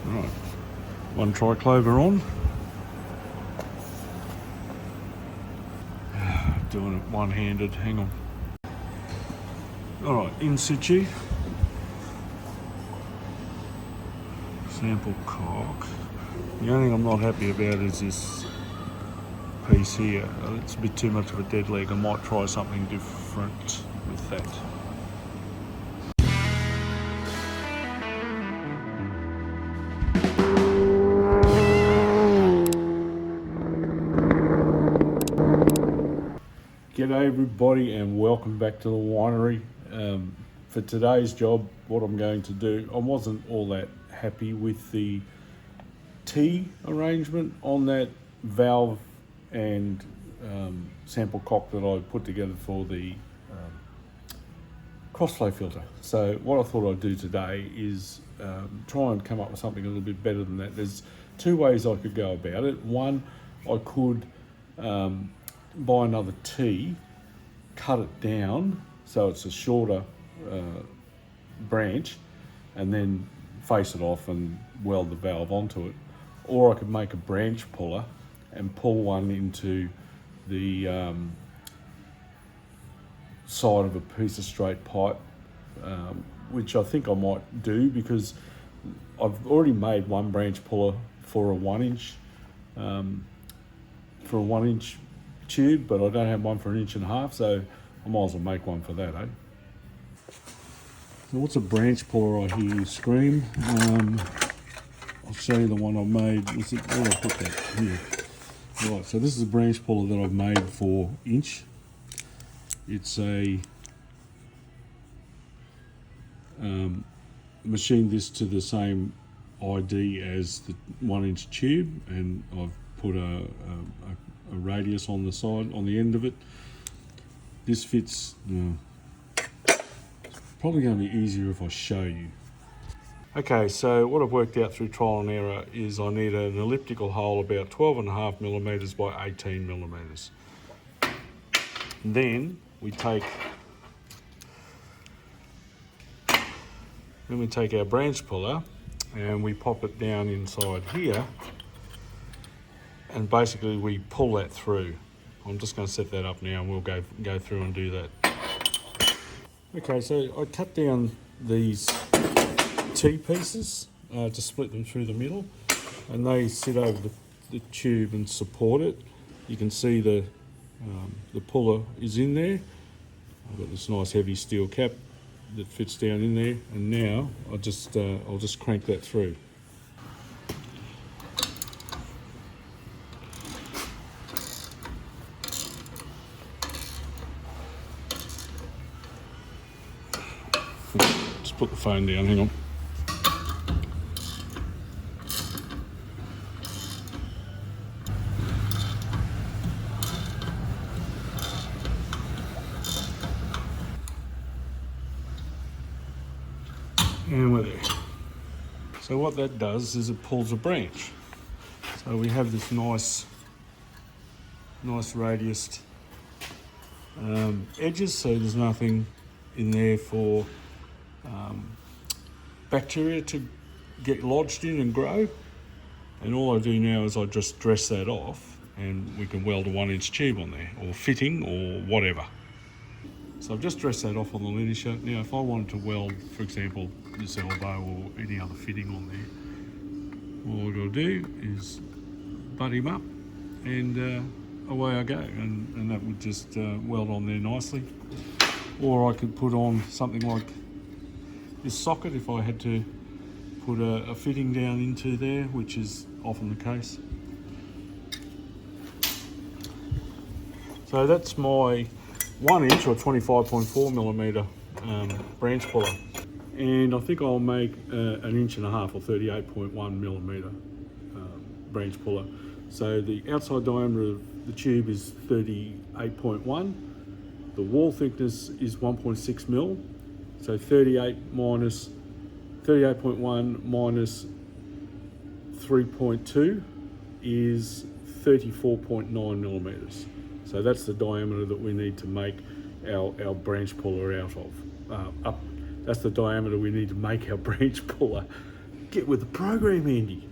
Right, one triclover on. Doing it one-handed, hang on. Alright, in situ. Sample cock. The only thing I'm not happy about is this piece here. It's a bit too much of a dead leg. I might try something different with that. G'day everybody and welcome back to the winery. For today's job, what I'm going to do, I wasn't all that happy with the T arrangement on that valve and sample cock that I put together for the crossflow filter. So what I thought I'd do today is try and come up with something a little bit better than that. There's two ways I could go about it. One, I could buy another T, cut it down so it's a shorter branch, and then face it off and weld the valve onto it. Or I could make a branch puller and pull one into the side of a piece of straight pipe, which I think I might do because I've already made one branch puller for a 1 inch tube, but I don't have one for 1.5 inches, so I might as well make one for that, eh? So what's a branch puller I hear you scream? I'll show you the one I made. Where did I put that? Here. Right, so this is a branch puller that I've made for inch. It's a machined this to the same ID as the 1 inch tube, and I've put a radius on the side, on the end of it. This fits, it's probably going to be easier if I show you. Okay, so what I've worked out through trial and error is I need an elliptical hole about 12.5 millimeters by 18 millimeters. Then we take our branch puller and we pop it down inside here, and basically we pull that through. I'm just going to set that up now and we'll go through and do that. Okay, so I cut down these T pieces to split them through the middle, and they sit over the tube and support it. You can see the puller is in there. I've got this nice heavy steel cap that fits down in there, and now I'll just crank that through. Just put the phone down, hang on. And we're there. So what that does is it pulls a branch. So we have this nice radiused edges, so there's nothing in there for bacteria to get lodged in and grow. And all I do now is I just dress that off, and we can weld a 1 inch tube on there, or fitting, or whatever. So I've just dressed that off on the linear. Now if I wanted to weld, for example, this elbow or any other fitting on there, all I've got to do is butt him up and away I go, and that would just weld on there nicely. Or I could put on something like this socket if I had to put a fitting down into there, which is often the case. So that's my 1 inch or 25.4 millimeter branch puller, and I think I'll make an 1.5 inch or 38.1 millimeter branch puller. So the outside diameter of the tube is 38.1. The wall thickness is 1.6 mil. So 38.1 minus 3.2 is 34.9 millimeters. So that's the diameter that we need to make our branch puller out of. That's the diameter we need to make our branch puller. Get with the program, Andy.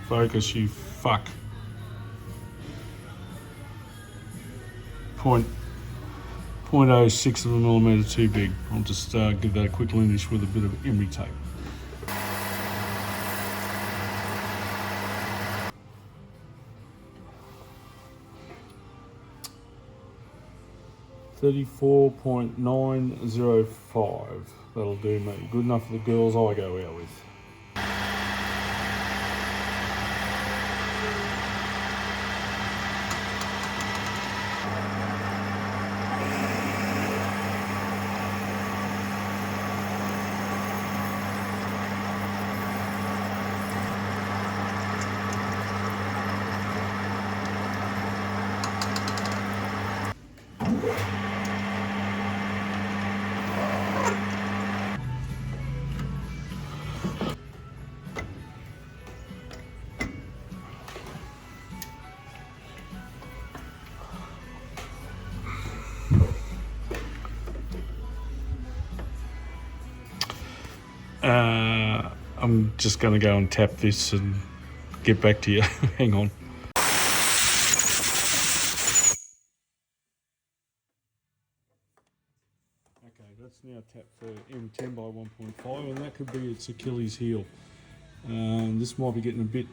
Focus, you fuck. .06 of a millimetre too big. I'll just give that a quick linish with a bit of emery tape. .34.905. That'll do, mate. Good enough for the girls I go out with. I'm just going to go and tap this and get back to you. Hang on. Okay, that's now tapped for M10 by 1.5, and that could be its Achilles heel. This might be getting a bit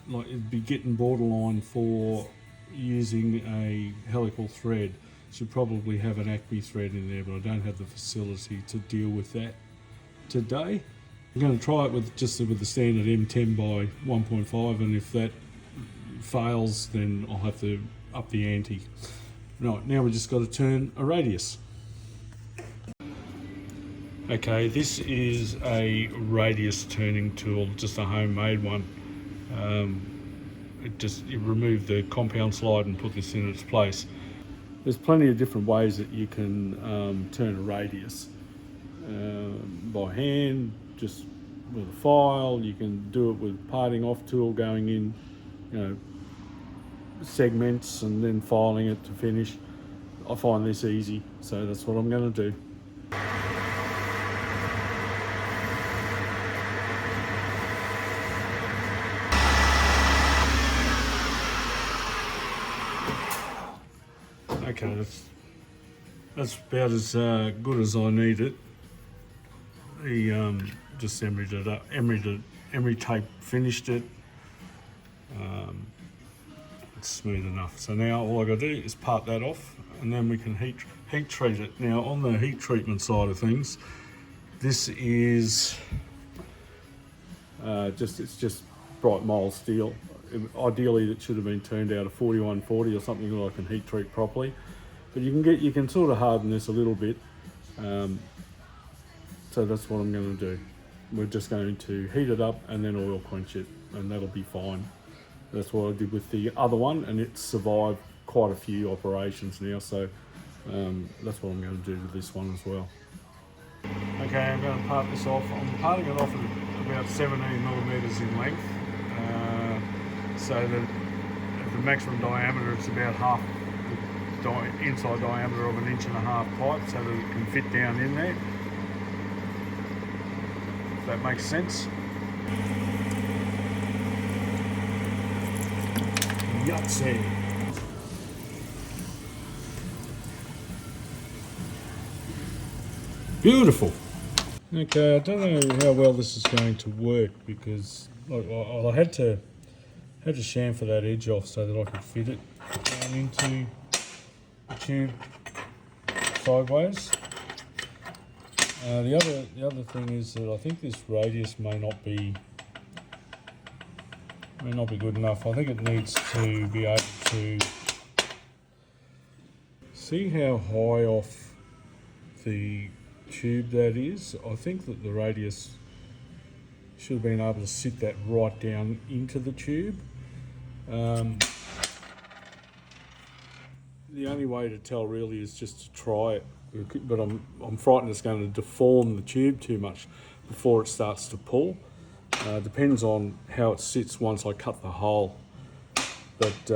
like it'd be getting borderline for using a helical thread. Should probably have an Acme thread in there, but I don't have the facility to deal with that today. I'm going to try it with the standard M10 by 1.5, and if that fails, then I'll have to up the ante. Right, now we just got to turn a radius. Okay, this is a radius turning tool, just a homemade one. It removed the compound slide and put this in its place. There's plenty of different ways that you can turn a radius. By hand, just with a file. You can do it with parting off tool, going in, segments and then filing it to finish. I find this easy, so that's what I'm going to do. Okay, that's about as good as I need it. He just emeryed it up, emery tape finished it. It's smooth enough. So now all I got to do is part that off, and then we can heat treat it. Now on the heat treatment side of things, this is it's just bright mild steel. Ideally, it should have been turned out a 4140 or something that I can heat treat properly. But you can sort of harden this a little bit. So that's what I'm going to do. We're just going to heat it up and then oil quench it, and that'll be fine. That's what I did with the other one, and it's survived quite a few operations now, so that's what I'm going to do with this one as well. Okay, I'm going to part this off. I'm parting it off at about 17 millimeters in length, so that at the maximum diameter it's about half the inside diameter of 1.5 inch pipe, so that it can fit down in there. If that makes sense. Yahtzee. Beautiful. Okay, I don't know how well this is going to work because I had to chamfer that edge off so that I could fit it into the tube sideways. The other thing is that I think this radius may not be good enough. I think it needs to be able to see how high off the tube that is. I think that the radius should have been able to sit that right down into the tube. The only way to tell really is just to try it, but I'm frightened it's going to deform the tube too much before it starts to pull. Depends on how it sits once I cut the hole. But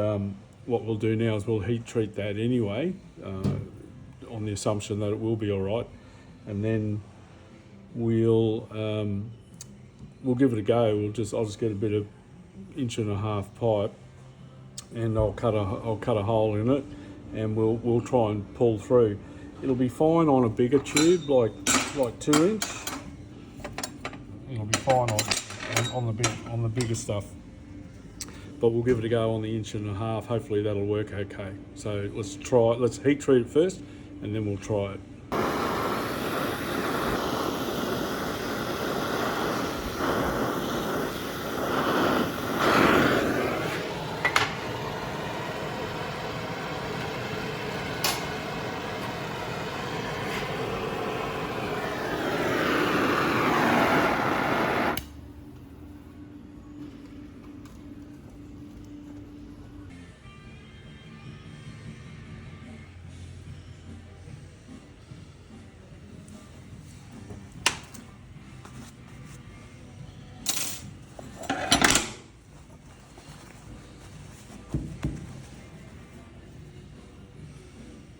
what we'll do now is we'll heat treat that anyway, on the assumption that it will be all right, and then we'll give it a go. I'll just get a bit of 1.5 inch pipe, and I'll cut a hole in it, and we'll try and pull through. It'll be fine on a bigger tube, like 2 inch. It'll be fine on the bigger stuff. But we'll give it a go on the 1.5 inch. Hopefully that'll work okay. So let's try it. Let's heat treat it first, and then we'll try it.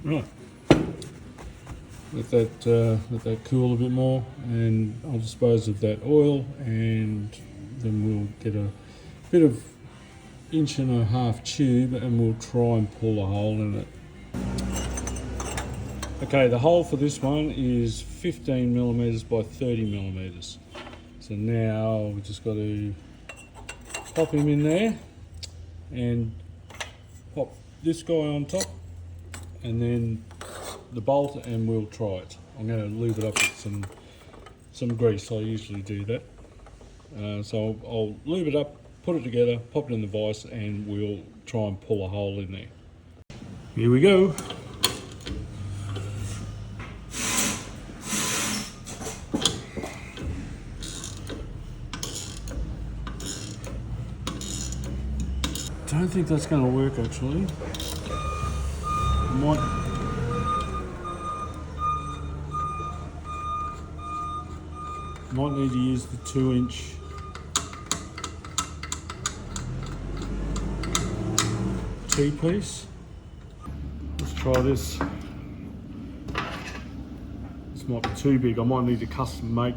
Right, let that cool a bit more, and I'll dispose of that oil, and then we'll get a bit of 1.5 inch tube, and we'll try and pull a hole in it. Okay, the hole for this one is 15mm by 30mm. So now we just got to pop him in there and pop this guy on top, and then the bolt, and we'll try it. I'm going to lube it up with some grease. I usually do that. So I'll lube it up, put it together, pop it in the vise, and we'll try and pull a hole in there. Here we go. I don't think that's going to work actually. Might need to use the 2 inch T-piece. Let's try this. This might be too big. I might need to custom make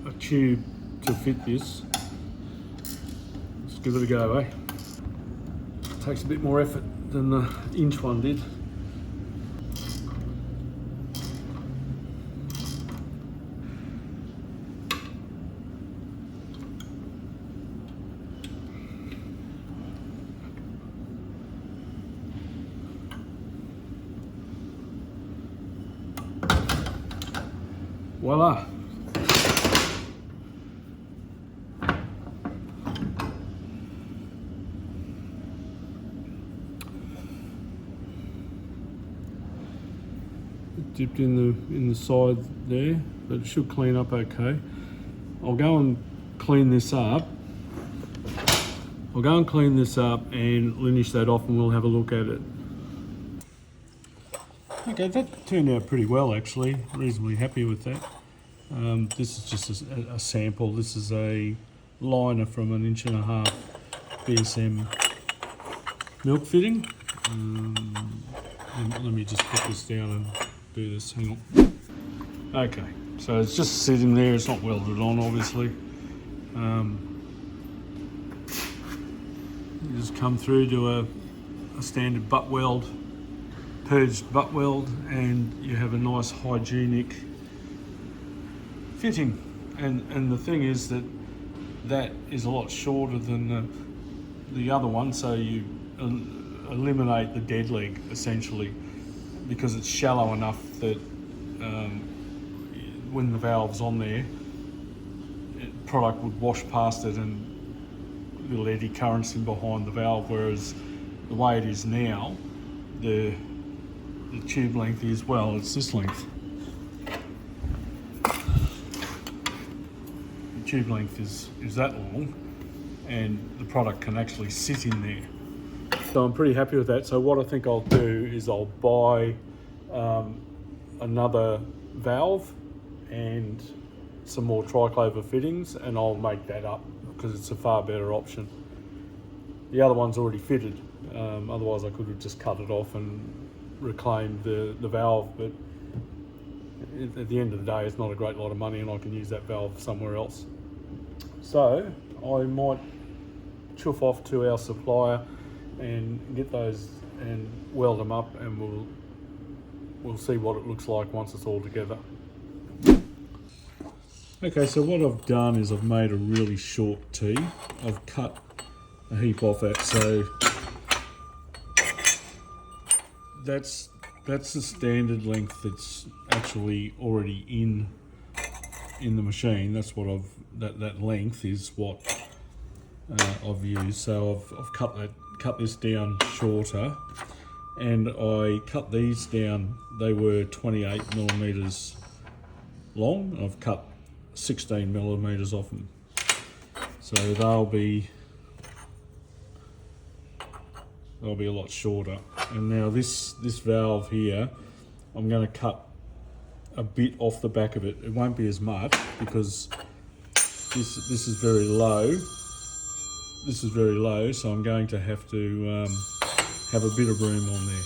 a tube to fit this. Let's give it a go, eh? Takes a bit more effort than the inch one did. Voila. Dipped in the side there, but it should clean up okay. I'll go and clean this up. And linish that off, and we'll have a look at it. Okay, that turned out pretty well actually. Reasonably happy with that. This is just a sample. This is a liner from an 1.5 inch BSM milk fitting. Let me just put this down and do this. Hang on. Okay, so it's just sitting there. It's not welded on, obviously. You just come through to a standard butt weld, purged butt weld, and you have a nice hygienic fitting, and the thing is that is a lot shorter than the other one, so you eliminate the dead leg essentially, because it's shallow enough that when the valve's on there, product would wash past it and little eddy currents in behind the valve, whereas the way it is now, the tube length is, well, it's this length. The tube length is that long, and the product can actually sit in there. So I'm pretty happy with that. So what I think I'll do is I'll buy another valve and some more triclover fittings, and I'll make that up because it's a far better option. The other one's already fitted, otherwise I could have just cut it off and reclaimed the valve, but at the end of the day it's not a great lot of money and I can use that valve somewhere else. So I might chuff off to our supplier and get those and weld them up, and we'll see what it looks like once it's all together. Okay, so what I've done is I've made a really short tee. I've cut a heap off that, so that's the standard length that's actually already in the machine. That's what that length is what I've used. So I've cut this down shorter, and I cut these down. They were 28 millimeters long. I've cut 16 millimeters off them, so they'll be a lot shorter. And now this valve here, I'm going to cut a bit off the back of it. It won't be as much because this is very low. This is very low, so I'm going to have to have a bit of room on there.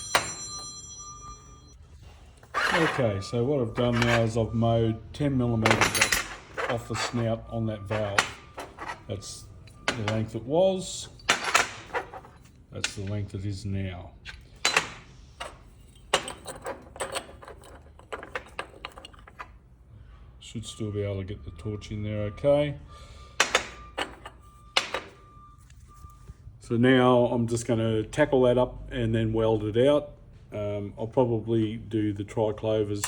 Okay, so what I've done now is I've mowed 10 millimeters off the snout on that valve. That's the length it was. That's the length it is now. Should still be able to get the torch in there okay. So now I'm just going to tackle that up and then weld it out. I'll probably do the triclovers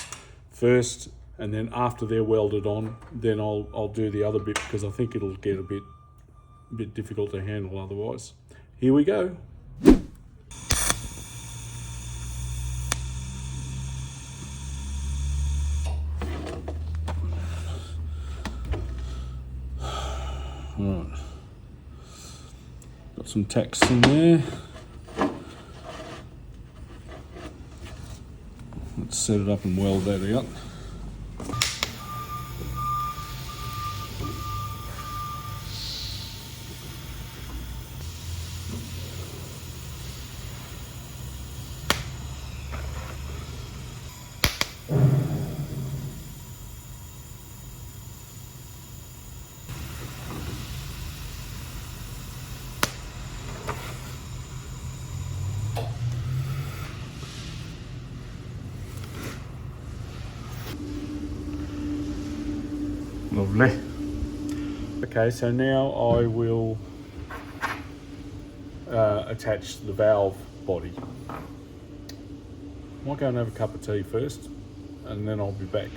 first, and then after they're welded on, then I'll do the other bit, because I think it'll get a bit difficult to handle otherwise. Here we go. Right. Got some tacks in there. Let's set it up and weld that out. Lovely. Okay, so now I will attach the valve body. Might go and have a cup of tea first, and then I'll be back.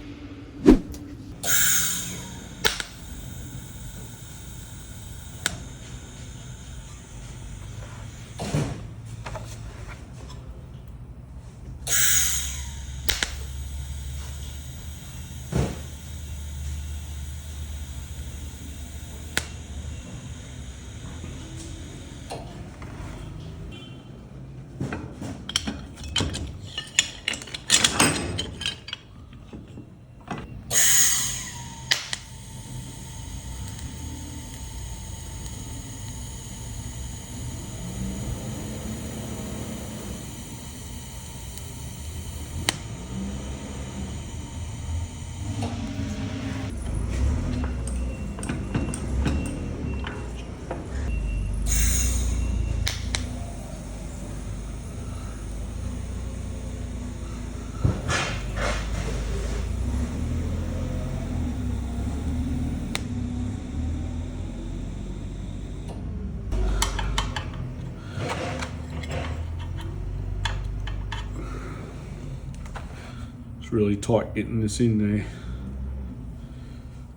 It's really tight getting this in there.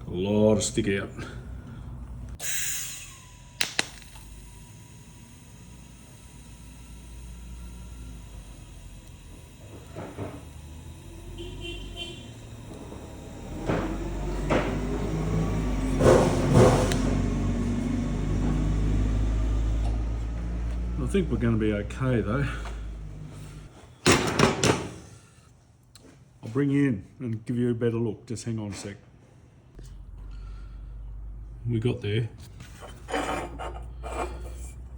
Got a lot of stick out. I think we're going to be okay though. I'll bring you in and give you a better look. Just hang on a sec. We got there.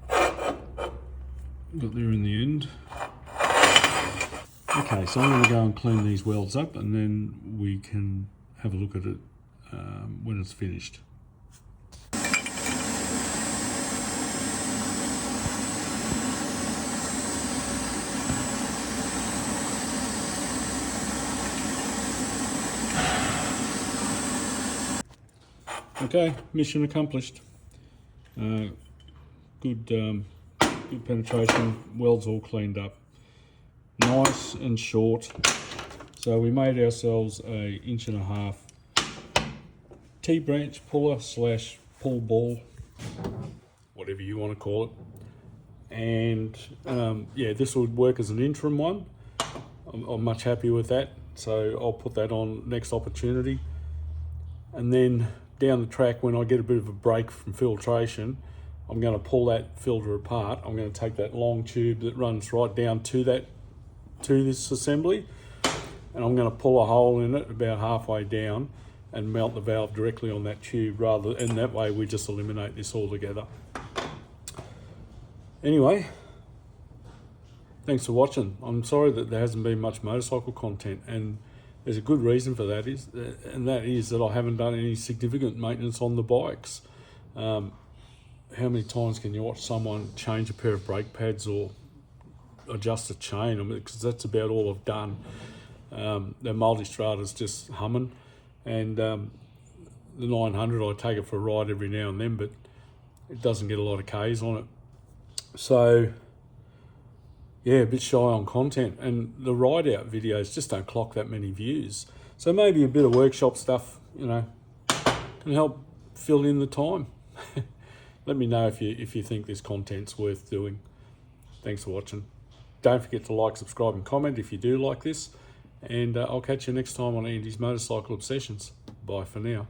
Got there in the end. Okay, so I'm going to go and clean these welds up and then we can have a look at it when it's finished. Okay, mission accomplished. Good penetration, welds all cleaned up. Nice and short. So we made ourselves a 1.5 inch T-branch puller / pull ball, whatever you want to call it. And yeah, this would work as an interim one. I'm much happier with that. So I'll put that on next opportunity. And then down the track, when I get a bit of a break from filtration, I'm going to pull that filter apart. I'm going to take that long tube that runs right down to this assembly, and I'm going to pull a hole in it about halfway down and mount the valve directly on that tube, and that way we just eliminate this altogether. Anyway, thanks for watching. I'm sorry that there hasn't been much motorcycle content, and there's a good reason for that, and that is that I haven't done any significant maintenance on the bikes. How many times can you watch someone change a pair of brake pads or adjust a chain? I mean, because that's about all I've done. The multi-strada's just humming, and the 900, I take it for a ride every now and then, but it doesn't get a lot of Ks on it. So yeah, a bit shy on content, and the ride out videos just don't clock that many views. So maybe a bit of workshop stuff, you know, can help fill in the time. Let me know if you think this content's worth doing. Thanks for watching. Don't forget to like, subscribe and comment if you do like this, and I'll catch you next time on Andy's Motorcycle Obsessions. Bye for now.